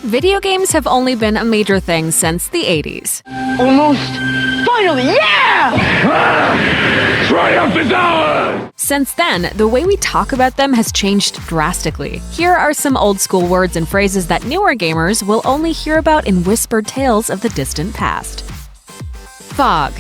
Video games have only been a major thing since the 80s. Almost. Finally, yeah! Triumph is ours! Since then, the way we talk about them has changed drastically. Here are some old-school words and phrases that newer gamers will only hear about in whispered tales of the distant past. Fog.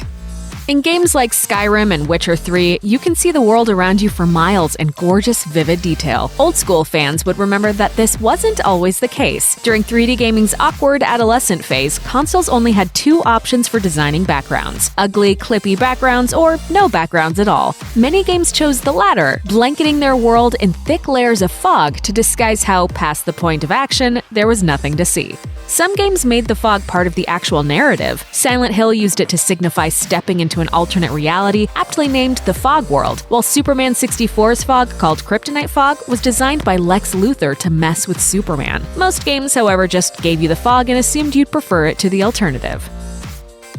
In games like Skyrim and Witcher 3, you can see the world around you for miles in gorgeous, vivid detail. Old-school fans would remember that this wasn't always the case. During 3D gaming's awkward adolescent phase, consoles only had two options for designing backgrounds: ugly, clippy backgrounds or no backgrounds at all. Many games chose the latter, blanketing their world in thick layers of fog to disguise how, past the point of action, there was nothing to see. Some games made the fog part of the actual narrative. Silent Hill used it to signify stepping into an alternate reality, aptly named the Fog World, while Superman 64's fog, called Kryptonite Fog, was designed by Lex Luthor to mess with Superman. Most games, however, just gave you the fog and assumed you'd prefer it to the alternative.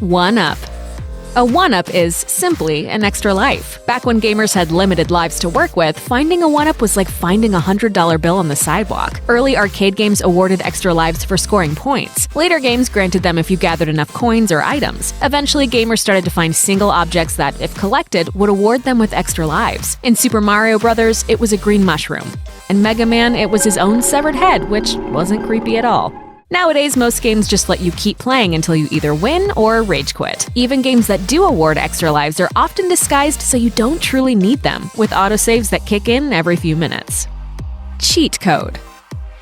One-up. A one-up is simply an extra life. Back when gamers had limited lives to work with, finding a one-up was like finding a $100 bill on the sidewalk. Early arcade games awarded extra lives for scoring points. Later games granted them if you gathered enough coins or items. Eventually, gamers started to find single objects that, if collected, would award them with extra lives. In Super Mario Bros., it was a green mushroom. In Mega Man, it was his own severed head, which wasn't creepy at all. Nowadays, most games just let you keep playing until you either win or rage quit. Even games that do award extra lives are often disguised so you don't truly need them, with autosaves that kick in every few minutes. Cheat code.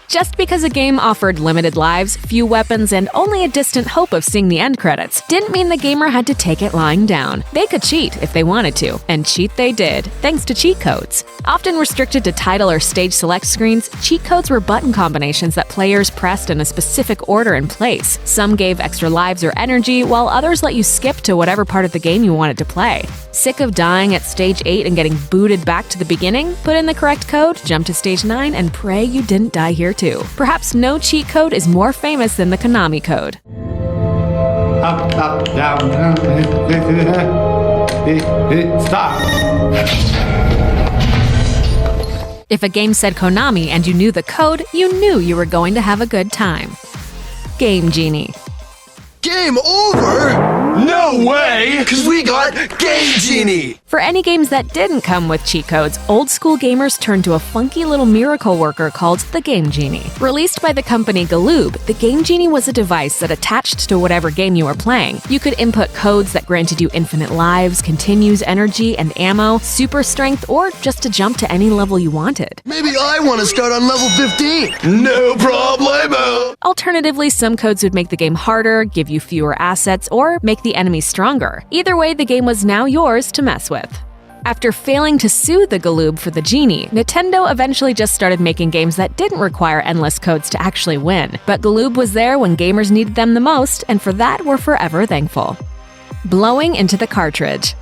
Just because a game offered limited lives, few weapons, and only a distant hope of seeing the end credits, didn't mean the gamer had to take it lying down. They could cheat if they wanted to, and cheat they did, thanks to cheat codes. Often restricted to title or stage select screens, cheat codes were button combinations that players pressed in a specific order and place. Some gave extra lives or energy, while others let you skip to whatever part of the game you wanted to play. Sick of dying at stage 8 and getting booted back to the beginning? Put in the correct code, jump to stage 9, and pray you didn't die here too. Perhaps no cheat code is more famous than the Konami code. Up, up, down, stop. If a game said Konami and you knew the code, you knew you were going to have a good time. Game Genie. Game over? No way! Because we got Game Genie! For any games that didn't come with cheat codes, old-school gamers turned to a funky little miracle worker called the Game Genie. Released by the company Galoob, the Game Genie was a device that attached to whatever game you were playing. You could input codes that granted you infinite lives, continues, energy, and ammo, super strength, or just to jump to any level you wanted. Maybe I want to start on level 15! No problemo! Alternatively, some codes would make the game harder, give you fewer assets, or make the enemies stronger. Either way, the game was now yours to mess with. After failing to sue the Galoob for the Genie, Nintendo eventually just started making games that didn't require endless codes to actually win. But Galoob was there when gamers needed them the most, and for that, we're forever thankful. Blowing into the cartridge.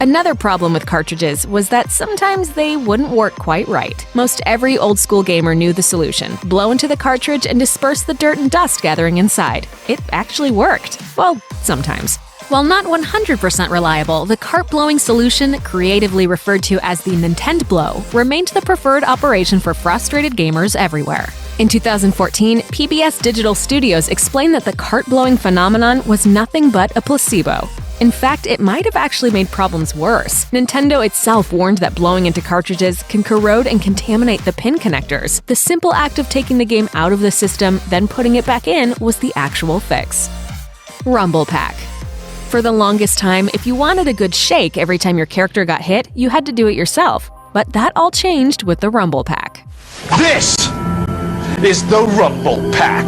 Another problem with cartridges was that sometimes they wouldn't work quite right. Most every old-school gamer knew the solution: blow into the cartridge and disperse the dirt and dust gathering inside. It actually worked. Well, sometimes. While not 100% reliable, the cart-blowing solution, creatively referred to as the Nintendo Blow, remained the preferred operation for frustrated gamers everywhere. In 2014, PBS Digital Studios explained that the cart-blowing phenomenon was nothing but a placebo. In fact, it might have actually made problems worse. Nintendo itself warned that blowing into cartridges can corrode and contaminate the pin connectors. The simple act of taking the game out of the system, then putting it back in, was the actual fix. Rumble Pack. For the longest time, if you wanted a good shake every time your character got hit, you had to do it yourself. But that all changed with the Rumble Pack. This is the Rumble Pack.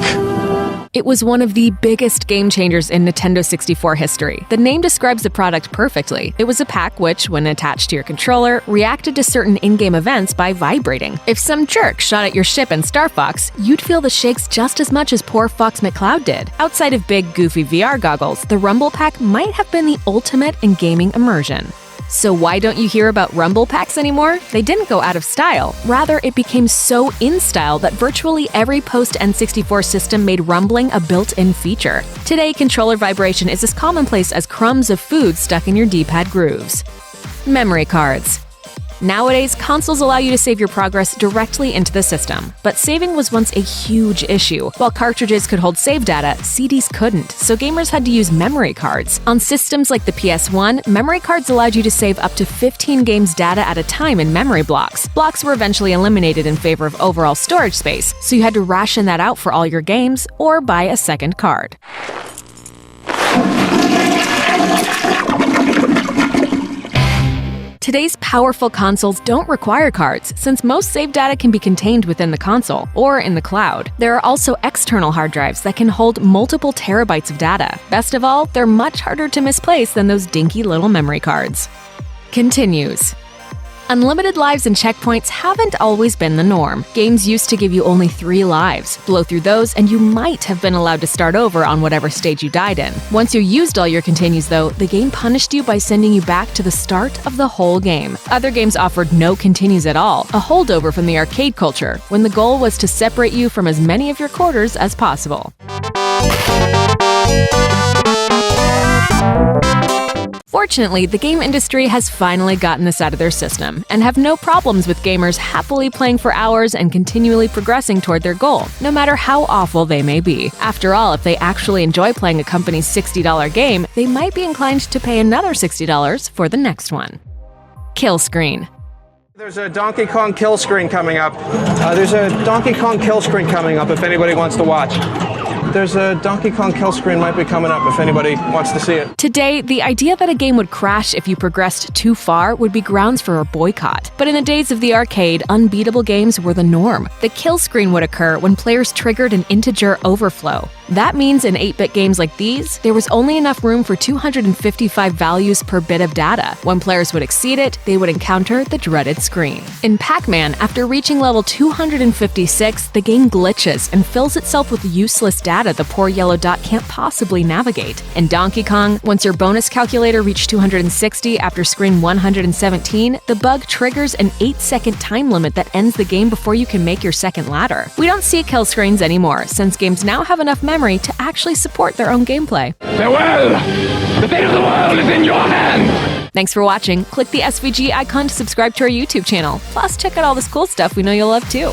It was one of the biggest game changers in Nintendo 64 history. The name describes the product perfectly. It was a pack which, when attached to your controller, reacted to certain in-game events by vibrating. If some jerk shot at your ship in Star Fox, you'd feel the shakes just as much as poor Fox McCloud did. Outside of big, goofy VR goggles, the Rumble Pack might have been the ultimate in gaming immersion. So why don't you hear about Rumble Packs anymore? They didn't go out of style. Rather, it became so in style that virtually every post-N64 system made rumbling a built-in feature. Today, controller vibration is as commonplace as crumbs of food stuck in your D-pad grooves. Memory cards. Nowadays, consoles allow you to save your progress directly into the system. But saving was once a huge issue. While cartridges could hold save data, CDs couldn't, so gamers had to use memory cards. On systems like the PS1, memory cards allowed you to save up to 15 games data at a time in memory blocks. Blocks were eventually eliminated in favor of overall storage space, so you had to ration that out for all your games or buy a second card. Today's powerful consoles don't require cards, since most save data can be contained within the console or in the cloud. There are also external hard drives that can hold multiple terabytes of data. Best of all, they're much harder to misplace than those dinky little memory cards. Continues. Unlimited lives and checkpoints haven't always been the norm. Games used to give you only 3 lives. Blow through those and you might have been allowed to start over on whatever stage you died in. Once you used all your continues though, the game punished you by sending you back to the start of the whole game. Other games offered no continues at all, a holdover from the arcade culture, when the goal was to separate you from as many of your quarters as possible. Fortunately, the game industry has finally gotten this out of their system and have no problems with gamers happily playing for hours and continually progressing toward their goal, no matter how awful they may be. After all, if they actually enjoy playing a company's $60 game, they might be inclined to pay another $60 for the next one. Kill screen. There's a Donkey Kong kill screen coming up. If anybody wants to watch. There's a Donkey Kong kill screen might be coming up if anybody wants to see it. Today, the idea that a game would crash if you progressed too far would be grounds for a boycott. But in the days of the arcade, unbeatable games were the norm. The kill screen would occur when players triggered an integer overflow. That means in 8-bit games like these, there was only enough room for 255 values per bit of data. When players would exceed it, they would encounter the dreaded screen. In Pac-Man, after reaching level 256, the game glitches and fills itself with useless data the poor yellow dot can't possibly navigate. In Donkey Kong, once your bonus calculator reached 260 after screen 117, the bug triggers an 8-second time limit that ends the game before you can make your second ladder. We don't see kill screens anymore, since games now have enough memory to actually support their own gameplay. Farewell! The fate of the world is in your hands! Thanks for watching. Click the SVG icon to subscribe to our YouTube channel. Plus, check out all this cool stuff we know you'll love too.